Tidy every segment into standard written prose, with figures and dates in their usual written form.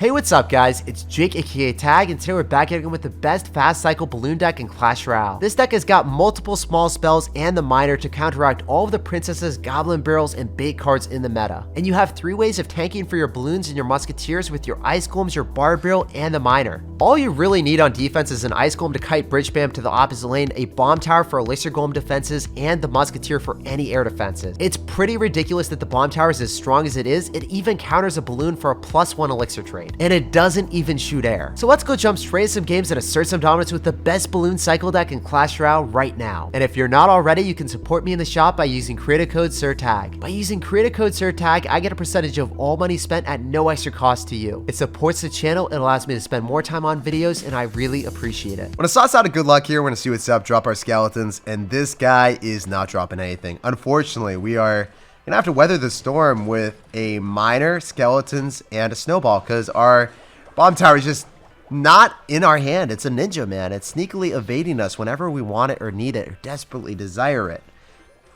Hey, what's up guys? It's Jake aka Tag, and today we're back again with the best fast cycle balloon deck in Clash Royale. This deck has got multiple small spells and the miner to counteract all of the princesses, goblin barrels, and bait cards in the meta. And you have 3 ways of tanking for your balloons and your musketeers with your ice golems, your barb barrel, and the miner. All you really need on defense is an ice golem to kite bridge spam to the opposite lane, a bomb tower for elixir golem defenses, and the musketeer for any air defenses. It's pretty ridiculous that the bomb tower is as strong as it is. It even counters a balloon for a +1 elixir trade, and it doesn't even shoot air. So let's go jump straight into some games and assert some dominance with the best balloon cycle deck in Clash Royale right now. And if you're not already, you can support me in the shop by using creator code SirTag. By using creator code SirTag, I get a percentage of all money spent at no extra cost to you. It supports the channel, it allows me to spend more time on videos, and I really appreciate it. Want to sauce out a good luck here, want to see what's up, drop our skeletons, and this guy is not dropping anything. Unfortunately, we are gonna have to weather the storm with a miner, skeletons, and a snowball because our bomb tower is just not in our hand. It's a ninja, man. It's sneakily evading us whenever we want it or need it or desperately desire it.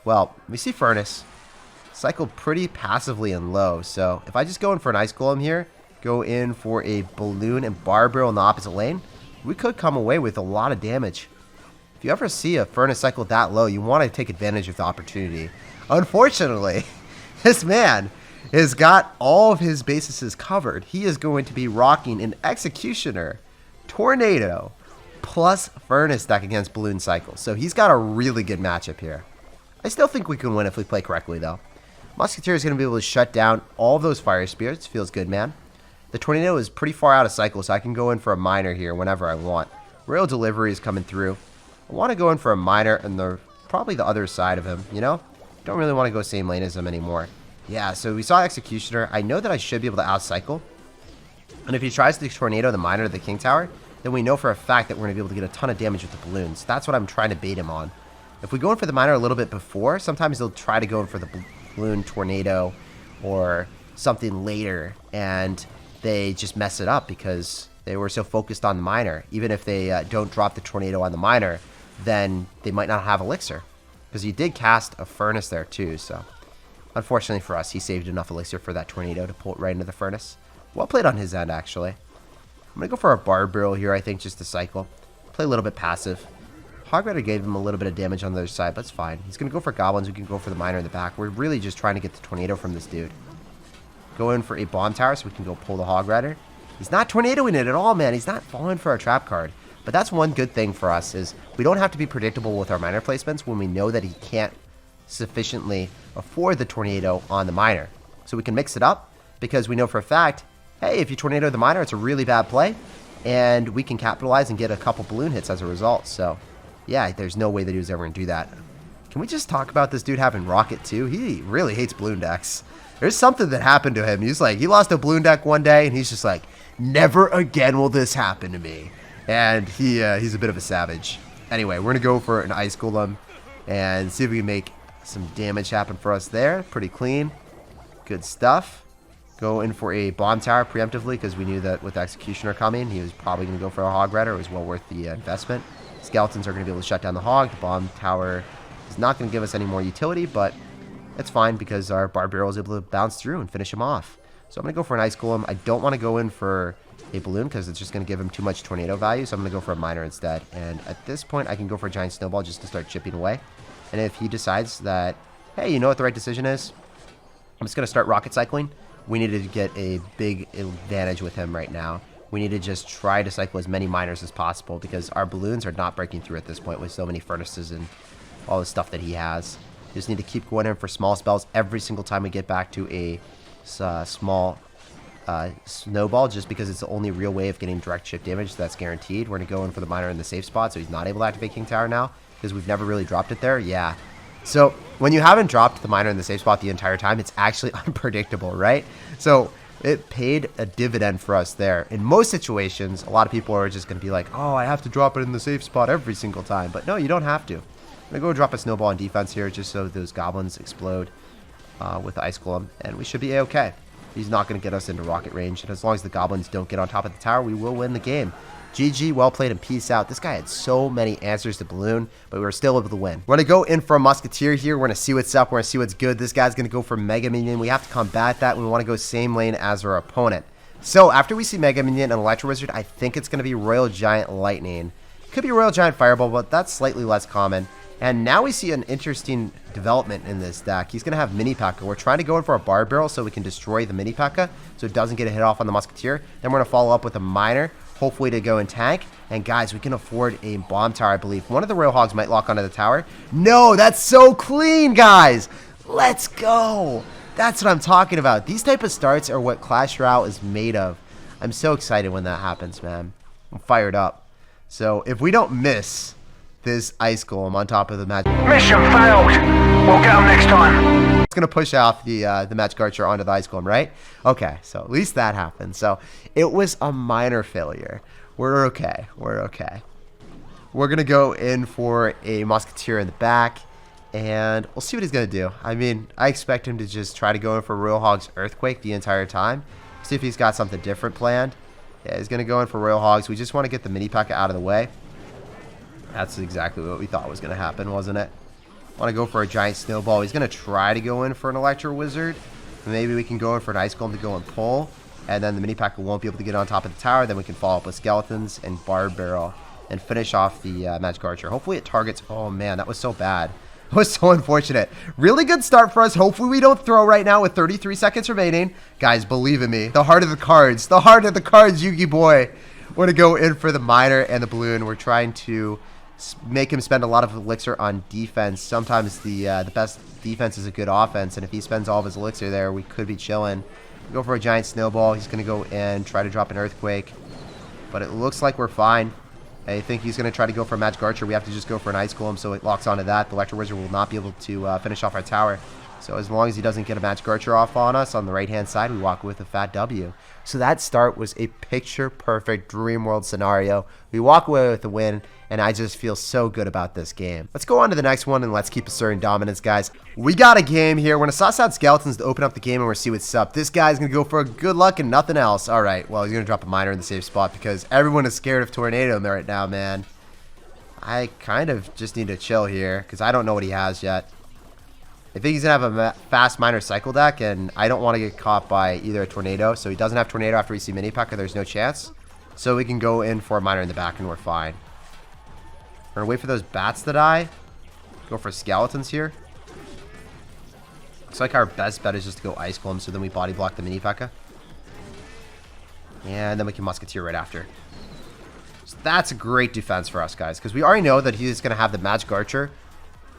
Well, we see Furnace cycled pretty passively and low, so if I just go in for an ice golem here, go in for a balloon and barb barrel in the opposite lane, we could come away with a lot of damage. If you ever see a Furnace cycle that low, you want to take advantage of the opportunity. Unfortunately, this man has got all of his bases covered. He is going to be rocking an Executioner, Tornado, plus Furnace deck against Balloon Cycle. So he's got a really good matchup here. I still think we can win if we play correctly, though. Musketeer is going to be able to shut down all of those Fire Spirits. Feels good, man. The Tornado is pretty far out of cycle, so I can go in for a miner here whenever I want. Royal Delivery is coming through. I want to go in for a miner and probably the other side of him, you know? Don't really want to go same lane as him anymore. Yeah, so we saw Executioner. I know that I should be able to outcycle. And if he tries the Tornado, the Miner, the King Tower, then we know for a fact that we're going to be able to get a ton of damage with the balloons. That's what I'm trying to bait him on. If we go in for the Miner a little bit before, sometimes they'll try to go in for the balloon Tornado or something later, and they just mess it up because they were so focused on the Miner. Even if they don't drop the Tornado on the Miner, then they might not have Elixir. Because he did cast a Furnace there too, so unfortunately for us, he saved enough Elixir for that Tornado to pull it right into the Furnace. Well played on his end, actually. I'm going to go for a Barb Barrel here, I think, just to cycle. Play a little bit passive. Hog Rider gave him a little bit of damage on the other side, but it's fine. He's going to go for Goblins. We can go for the Miner in the back. We're really just trying to get the Tornado from this dude. Go in for a Bomb Tower so we can go pull the Hog Rider. He's not tornadoing it at all, man. He's not falling for our trap card. But that's one good thing for us is we don't have to be predictable with our miner placements when we know that he can't sufficiently afford the Tornado on the miner. So we can mix it up because we know for a fact, hey, if you Tornado the miner, it's a really bad play. And we can capitalize and get a couple balloon hits as a result. So yeah, there's no way that he was ever going to do that. Can we just talk about this dude having Rocket too? He really hates balloon decks. There's something that happened to him. He's like, he lost a balloon deck one day and he's just like, never again will this happen to me. And he's a bit of a savage. Anyway, we're going to go for an Ice Golem and see if we can make some damage happen for us there. Pretty clean. Good stuff. Go in for a Bomb Tower preemptively because we knew that with Executioner coming, he was probably going to go for a Hog Rider. It was well worth the investment. Skeletons are going to be able to shut down the Hog. The Bomb Tower is not going to give us any more utility, but it's fine because our Barb Barrel is able to bounce through and finish him off. So I'm going to go for an Ice Golem. I don't want to go in for a balloon because it's just going to give him too much Tornado value, so I'm going to go for a miner instead. And at this point, I can go for a giant snowball just to start chipping away. And if he decides that, hey, you know what the right decision is? I'm just going to start rocket cycling. We need to get a big advantage with him right now. We need to just try to cycle as many miners as possible because our balloons are not breaking through at this point with so many furnaces and all the stuff that he has. We just need to keep going in for small spells every single time we get back to a small snowball, just because it's the only real way of getting direct chip damage that's guaranteed. We're going to go in for the miner in the safe spot, so he's not able to activate King Tower now because we've never really dropped it there. Yeah. So when you haven't dropped the miner in the safe spot the entire time, it's actually unpredictable, right? So it paid a dividend for us there. In most situations, a lot of people are just going to be like, oh, I have to drop it in the safe spot every single time. But no, you don't have to. I'm going to go drop a snowball on defense here just so those goblins explode with the Ice Golem, and we should be a-okay. He's not going to get us into rocket range, and as long as the goblins don't get on top of the tower, we will win the game. GG, well played, and peace out. This guy had so many answers to balloon, but we were still able to win. We're going to go in for a musketeer here. We're going to see what's up. We're going to see what's good. This guy's going to go for mega minion. We have to combat that. We want to go same lane as our opponent. So after we see Mega Minion and Electro Wizard, I think it's going to be Royal Giant Lightning. Could be Royal Giant Fireball, but that's slightly less common. And now we see an interesting development in this deck. He's going to have Mini P.E.K.K.A. We're trying to go in for a Bar Barrel so we can destroy the Mini P.E.K.K.A. so it doesn't get a hit off on the Musketeer. Then we're going to follow up with a Miner, hopefully to go and tank. And guys, we can afford a Bomb Tower, I believe. One of the Royal Hogs might lock onto the tower. No, that's so clean, guys. Let's go. That's what I'm talking about. These type of starts are what Clash Royale is made of. I'm so excited when that happens, man. I'm fired up. So if we don't miss this Ice Golem on top of the match. Mission failed. We'll get them next time. It's going to push off the Magic Archer onto the Ice Golem, right? Okay, so at least that happened. So it was a minor failure. We're okay. We're okay. We're going to go in for a Musketeer in the back, and we'll see what he's going to do. I mean, I expect him to just try to go in for Royal Hog's Earthquake the entire time. See if he's got something different planned. Yeah, he's going to go in for Royal Hogs. We just want to get the Mini P.E.K.K.A. out of the way. That's exactly what we thought was going to happen, wasn't it? Want to go for a Giant Snowball. He's going to try to go in for an Electro Wizard. Maybe we can go in for an Ice Golem to go and pull. And then the Mini P.E.K.K.A. won't be able to get on top of the tower. Then we can follow up with Skeletons and Barb Barrel and finish off the Magic Archer. Hopefully it targets... Oh, man, that was so bad. It was so unfortunate. Really good start for us. Hopefully we don't throw right now with 33 seconds remaining. Guys, believe in me. The heart of the cards. The heart of the cards, Yugi boy. We're going to go in for the Miner and the Balloon. We're trying to make him spend a lot of elixir on defense. Sometimes the best defense is a good offense, and if he spends all of his elixir there, we could be chilling. We go for a Giant Snowball. He's going to go in, try to drop an Earthquake, but it looks like we're fine. I think he's going to try to go for a Magic Archer. We have to just go for an Ice Golem, so it locks onto that. The Electro Wizard will not be able to finish off our tower. So as long as he doesn't get a Magic Archer off on us on the right-hand side, we walk with a fat W. So that start was a picture-perfect Dream World scenario. We walk away with a win, and I just feel so good about this game. Let's go on to the next one, and let's keep asserting dominance, guys. We got a game here. We're going to sauce out Skeletons to open up the game, and we're going to see what's up. This guy's going to go for a good luck and nothing else. All right, well, he's going to drop a Miner in the safe spot because everyone is scared of Tornado right now, man. I kind of just need to chill here because I don't know what he has yet. I think he's going to have a fast Miner cycle deck, and I don't want to get caught by either a Tornado. So he doesn't have Tornado after we see Mini P.E.K.K.A. There's no chance. So we can go in for a Miner in the back, and we're fine. We're going to wait for those Bats to die. Go for Skeletons here. Looks like our best bet is just to go Ice Golem, so then we body block the Mini P.E.K.K.A. And then we can Musketeer right after. So that's a great defense for us, guys, because we already know that he's going to have the Magic Archer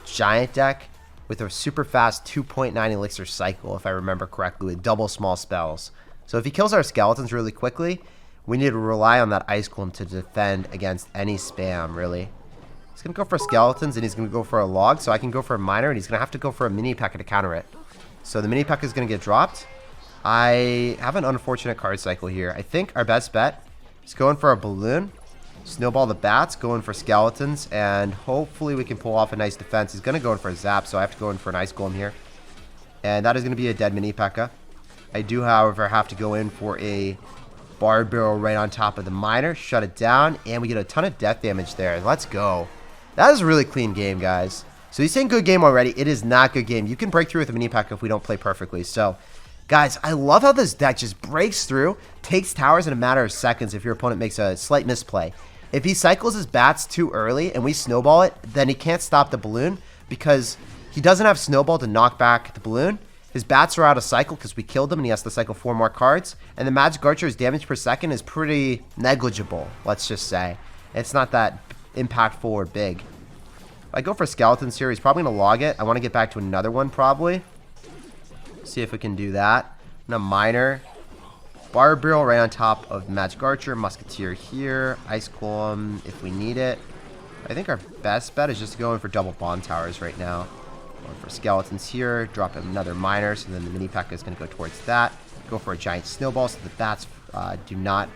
Giant deck with a super fast 2.9 elixir cycle, if I remember correctly, with double small spells. So if he kills our Skeletons really quickly, we need to rely on that Ice Golem to defend against any spam, really. He's going to go for Skeletons, and he's going to go for a Log, so I can go for a Miner, and he's going to have to go for a Mini P.E.K.K.A. to counter it. So the Mini P.E.K.K.A. is going to get dropped. I have an unfortunate card cycle here. I think our best bet is going for a Balloon, Snowball the Bats, go in for Skeletons, and hopefully we can pull off a nice defense. He's going to go in for a Zap, so I have to go in for an Ice Golem here. And that is going to be a dead Mini P.E.K.K.A. I do, however, have to go in for a Barb Barrel right on top of the Miner, shut it down, and we get a ton of death damage there. Let's go. That is a really clean game, guys. So he's saying good game already. It is not good game. You can break through with a Mini P.E.K.K.A. if we don't play perfectly. So, guys, I love how this deck just breaks through, takes towers in a matter of seconds if your opponent makes a slight misplay. If he cycles his Bats too early and we snowball it, then he can't stop the Balloon because he doesn't have Snowball to knock back the Balloon. His Bats are out of cycle because we killed him and he has to cycle 4 more cards. And the Magic Archer's damage per second is pretty negligible, let's just say. It's not that impactful or big. If I go for Skeletons here, he's probably going to log it. I want to get back to another one probably. See if we can do that. And a Miner. Barb Barrel right on top of Magic Archer. Musketeer here. Ice Golem if we need it. I think our best bet is just to go in for double Bomb Towers right now. Going for Skeletons here. Drop another Miner, so then the Mini P.E.K.K.A. is going to go towards that. Go for a Giant Snowball so the Bats do not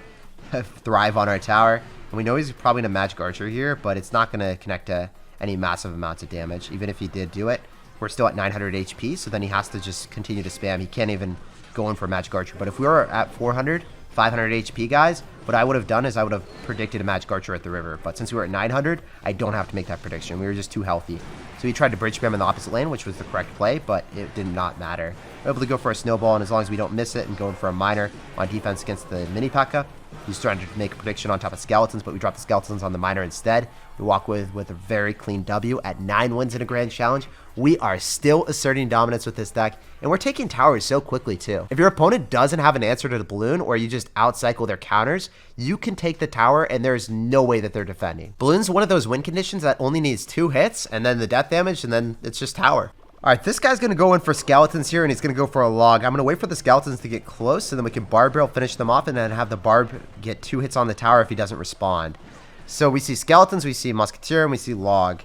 thrive on our tower. And we know he's probably going to Magic Archer here, but it's not going to connect to any massive amounts of damage. Even if he did do it, we're still at 900 HP, so then he has to just continue to spam. He can't even go in for Magic Archer. But if we were at 400, 500 HP, guys, what I would have done is I would have predicted a Magic Archer at the river. But since we were at 900, I don't have to make that prediction. We were just too healthy. So he tried to bridge spam in the opposite lane, which was the correct play, but it did not matter. We're able to go for a snowball, and as long as we don't miss it and go in for a miner on defense against the mini P.E.K.K.A. He's trying to make a prediction on top of skeletons, but we drop the skeletons on the miner instead. We walk with a very clean W at 9 wins in a grand challenge. We are still asserting dominance with this deck, and we're taking towers so quickly too. If your opponent doesn't have an answer to the balloon, or you just outcycle their counters, you can take the tower and there's no way that they're defending. Balloon's one of those win conditions that only needs 2 hits, and then the death damage, and then it's just tower. Alright, this guy's going to go in for skeletons here, and he's going to go for a log. I'm going to wait for the skeletons to get close, so then we can barb barrel finish them off, and then have the barb get 2 hits on the tower if he doesn't respond. So we see skeletons, we see musketeer, and we see log.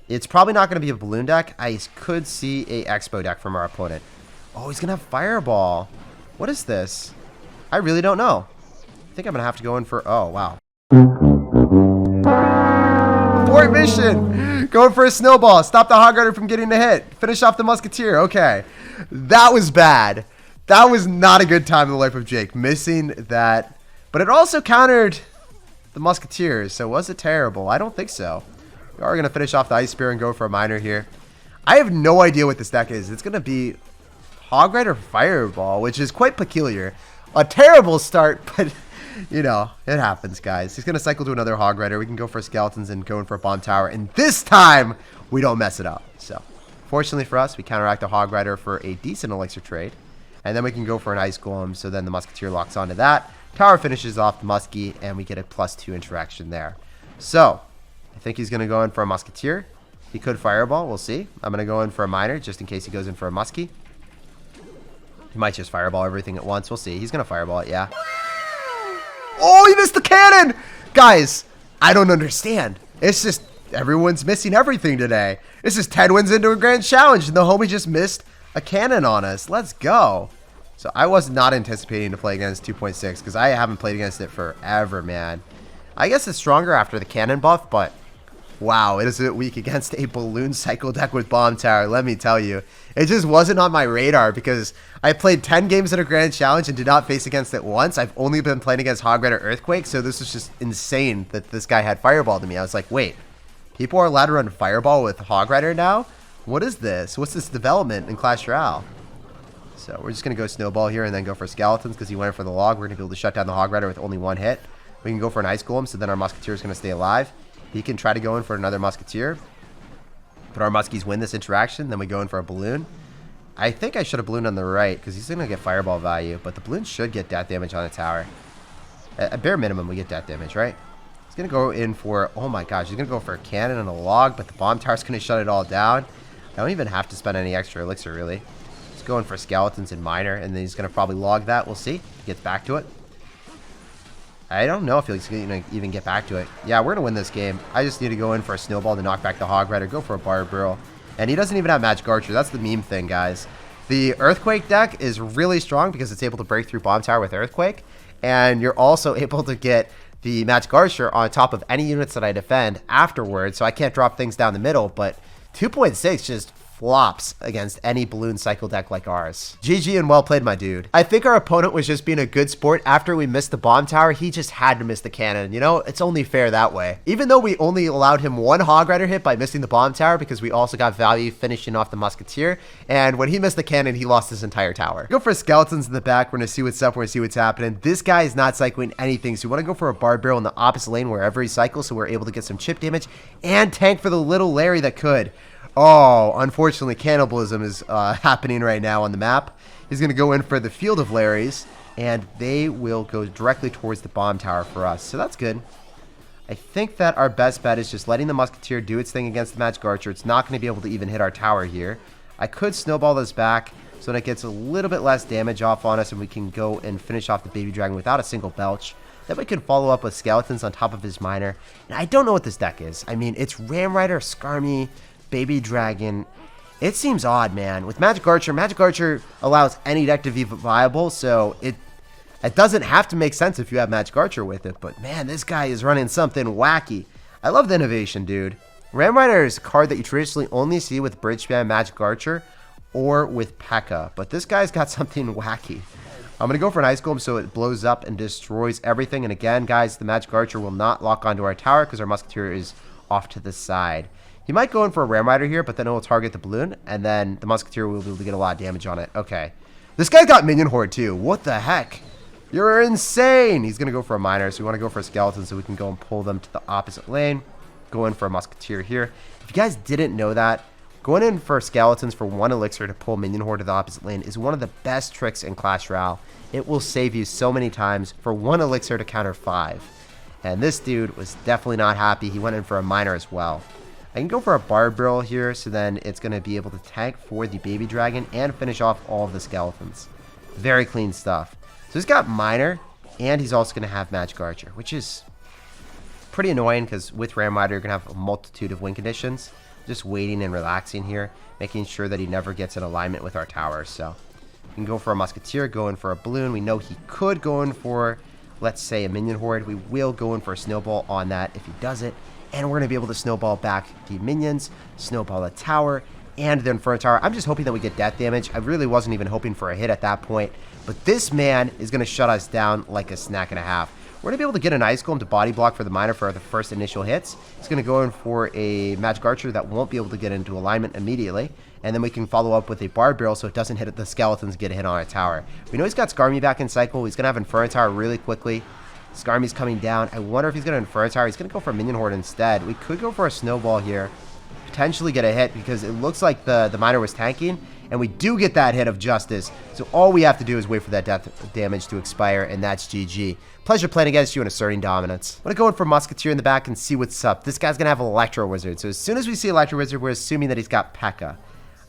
It's probably not going to be a balloon deck. I could see a expo deck from our opponent. Oh, he's going to have fireball. What is this? I really don't know. I think I'm going to have to go in for... Oh, wow. Abort mission! Going for a snowball. Stop the hog rider from getting a hit. Finish off the musketeer. Okay. That was bad. That was not a good time in the life of Jake. Missing that. But it also countered the musketeers. So was it terrible? I don't think so. We are going to finish off the ice spear and go for a miner here. I have no idea what this deck is. It's going to be hog rider fireball, which is quite peculiar. A terrible start, but... You know, it happens, guys. He's going to cycle to another hog rider. We can go for skeletons and go in for a bomb tower. And this time, we don't mess it up. So, fortunately for us, we counteract the hog rider for a decent elixir trade. And then we can go for an ice golem. So then the musketeer locks onto that. Tower finishes off the muskie, and we get a +2 interaction there. So, I think he's going to go in for a musketeer. He could fireball. We'll see. I'm going to go in for a miner just in case he goes in for a muskie. He might just fireball everything at once. We'll see. He's going to fireball it, yeah. Oh, he missed the cannon! Guys, I don't understand. It's just everyone's missing everything today. This is 10 wins into a grand challenge, and the homie just missed a cannon on us. Let's go. So I was not anticipating to play against 2.6 because I haven't played against it forever, man. I guess it's stronger after the cannon buff, but wow, it is a bit weak against a balloon cycle deck with bomb tower. Let me tell you, it just wasn't on my radar because I played 10 games in a grand challenge and did not face against it once. I've only been playing against hog rider earthquake, so this was just insane that this guy had fireball to me. I was like, wait, people are allowed to run fireball with hog rider now? What is this? What's this development in Clash Royale? So we're just gonna go snowball here and then go for skeletons because he went for the log. We're gonna be able to shut down the hog rider with only 1 hit. We can go for an ice golem, so then our musketeer is gonna stay alive. He can try to go in for another musketeer, but our muskies win this interaction. Then we go in for a balloon. I think I should have ballooned on the right because he's going to get fireball value, but the balloon should get death damage on the tower. At bare minimum, we get death damage, right? He's going to go in for, oh my gosh, he's going to go for a cannon and a log, but the bomb tower's going to shut it all down. I don't even have to spend any extra elixir, really. He's going for skeletons and miner, and then he's going to probably log that. We'll see. He gets back to it. I don't know if he's going to even get back to it. Yeah, we're going to win this game. I just need to go in for a snowball to knock back the hog rider, go for a barb barrel. And he doesn't even have magic archer. That's the meme thing, guys. The earthquake deck is really strong because it's able to break through bomb tower with earthquake. And you're also able to get the magic archer on top of any units that I defend afterwards. So I can't drop things down the middle, but 2.6 just flops against any balloon cycle deck like ours. GG and well played, my dude. I think our opponent was just being a good sport. After we missed the bomb tower, he just had to miss the cannon. You know, it's only fair that way. Even though we only allowed him 1 hog rider hit by missing the bomb tower because we also got value finishing off the musketeer. And when he missed the cannon, he lost his entire tower. Go for skeletons in the back. We're going to see what's up. We're going to see what's happening. This guy is not cycling anything. So we want to go for a barb barrel in the opposite lane wherever he cycles. So we're able to get some chip damage and tank for the little Larry that could. Oh, unfortunately, cannibalism is happening right now on the map. He's going to go in for the field of Larrys, and they will go directly towards the bomb tower for us. So that's good. I think that our best bet is just letting the musketeer do its thing against the magic archer. It's not going to be able to even hit our tower here. I could snowball this back so that it gets a little bit less damage off on us, and we can go and finish off the baby dragon without a single belch. Then we can follow up with skeletons on top of his miner. And I don't know what this deck is. I mean, it's Ram Rider, Skarmy, Baby Dragon. It seems odd, man. With Magic Archer allows any deck to be viable, so it doesn't have to make sense if you have Magic Archer with it. But man, this guy is running something wacky. I love the innovation, dude. Ram Rider is a card that you traditionally only see with Bridge Spam Magic Archer or with P.E.K.K.A. But this guy's got something wacky. I'm going to go for an Ice Golem so it blows up and destroys everything. And again, guys, the Magic Archer will not lock onto our tower because our Musketeer is off to the side. He might go in for a Ram Rider here, but then it will target the balloon, and then the musketeer will be able to get a lot of damage on it. Okay. This guy's got minion horde too. What the heck? You're insane. He's going to go for a miner, so we want to go for a skeleton so we can go and pull them to the opposite lane. Go in for a musketeer here. If you guys didn't know that, going in for skeletons for 1 elixir to pull minion horde to the opposite lane is one of the best tricks in Clash Royale. It will save you so many times for 1 elixir to counter 5. And this dude was definitely not happy. He went in for a miner as well. I can go for a barb barrel here, so then it's going to be able to tank for the baby dragon and finish off all of the skeletons. Very clean stuff. So he's got miner, and he's also going to have magic archer, which is pretty annoying because with Ram Rider, you're going to have a multitude of win conditions. Just waiting and relaxing here, making sure that he never gets in alignment with our towers. So we can go for a musketeer, go in for a balloon. We know he could go in for, let's say, a minion horde. We will go in for a snowball on that if he does it. And we're going to be able to snowball back the minions, snowball the tower, and the Inferno Tower. I'm just hoping that we get death damage. I really wasn't even hoping for a hit at that point. But this man is going to shut us down like a snack and a half. We're going to be able to get an Ice Golem to body block for the miner for the first initial hits. He's going to go in for a Magic Archer that won't be able to get into alignment immediately. And then we can follow up with a Barb Barrel so it doesn't hit the skeletons get a hit on our tower. We know he's got Skarmy back in cycle. He's going to have Inferno Tower really quickly. Skarmy's coming down. I wonder if he's going to Inferno Tower. He's going to go for a Minion Horde instead. We could go for a Snowball here. Potentially get a hit because it looks like the miner was tanking. And we do get that hit of Justice. So all we have to do is wait for that death damage to expire. And that's GG. Pleasure playing against you and asserting dominance. I'm going to go in for Musketeer in the back and see what's up. This guy's going to have Electro Wizard. So as soon as we see Electro Wizard, we're assuming that he's got P.E.K.K.A.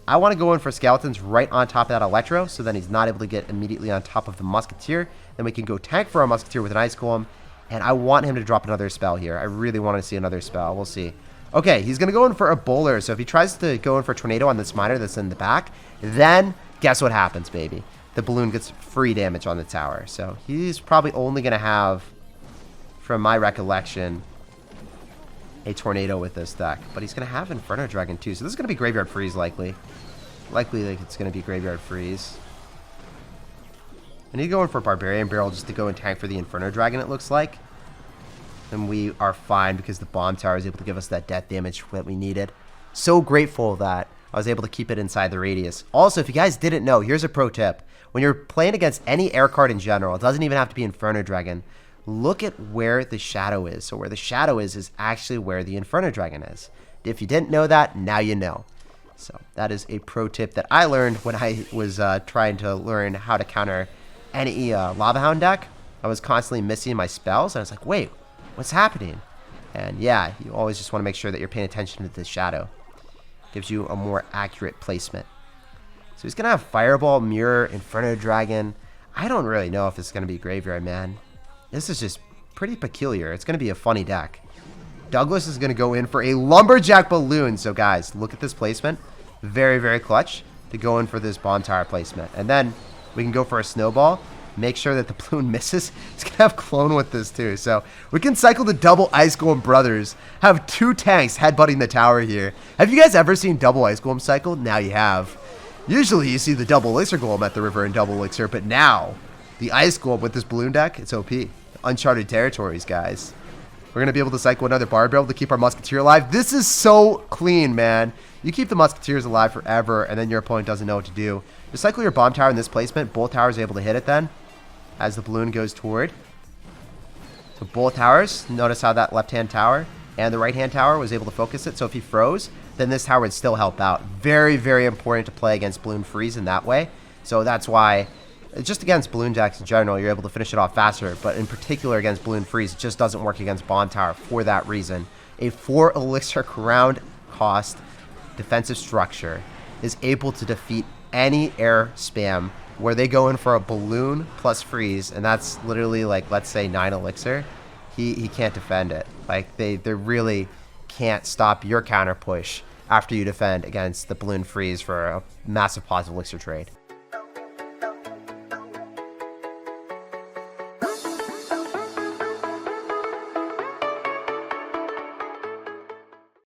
I want to go in for Skeletons right on top of that Electro, so then he's not able to get immediately on top of the Musketeer. Then we can go tank for our Musketeer with an Ice Golem, and I want him to drop another spell here. I really want to see another spell. We'll see. Okay, he's going to go in for a Bowler, so if he tries to go in for Tornado on this miner that's in the back, then guess what happens, baby? The balloon gets free damage on the tower. So he's probably only going to have, from my recollection, a Tornado with this deck. But he's going to have Inferno Dragon too. So this is going to be Graveyard Freeze likely. Likely like it's going to be Graveyard Freeze. I need to go in for Barbarian Barrel just to go and tank for the Inferno Dragon, it looks like. And we are fine because the Bomb Tower is able to give us that death damage that we needed. So grateful that I was able to keep it inside the radius. Also, if you guys didn't know, here's a pro tip. When you're playing against any air card in general, it doesn't even have to be Inferno Dragon. Look at where the shadow is. So where the shadow is actually where the Inferno Dragon is. If you didn't know that, now you know. So that is a pro tip that I learned when I was trying to learn how to counter any Lava Hound deck. I was constantly missing my spells, and I was like, wait, what's happening? And yeah, you always just want to make sure that you're paying attention to the shadow. Gives you a more accurate placement. So he's going to have Fireball, Mirror, Inferno Dragon. I don't really know if it's going to be Graveyard, man. This is just pretty peculiar. It's going to be a funny deck. Douglas is going to go in for a Lumberjack Balloon. So guys, look at this placement. Very, very clutch to go in for this Bomb Tower placement. And then we can go for a Snowball. Make sure that the balloon misses. It's going to have Clone with this too. So we can cycle the double Ice Golem Brothers. Have 2 tanks headbutting the tower here. Have you guys ever seen double Ice Golem cycle? Now you have. Usually you see the double Elixir Golem at the river and double Elixir. But now, the Ice Golem with this balloon deck, it's OP. Uncharted territories, guys. We're going to be able to cycle another Barb Barrel to keep our Musketeer alive. This is so clean, man. You keep the Musketeers alive forever, and then your opponent doesn't know what to do. Just cycle your Bomb Tower in this placement. Both towers are able to hit it then, as the balloon goes toward. So both towers, notice how that left-hand tower and the right-hand tower was able to focus it. So if he froze, then this tower would still help out. Very, very important to play against Balloon Freeze in that way. So that's why, just against Balloon decks in general, you're able to finish it off faster. But in particular against Balloon Freeze, it just doesn't work against Bomb Tower for that reason. A 4 Elixir ground cost defensive structure is able to defeat any air spam where they go in for a balloon plus freeze, and that's literally like, let's say 9 elixir. He can't defend it. Like they really can't stop your counter push after you defend against the balloon freeze for a massive positive elixir trade.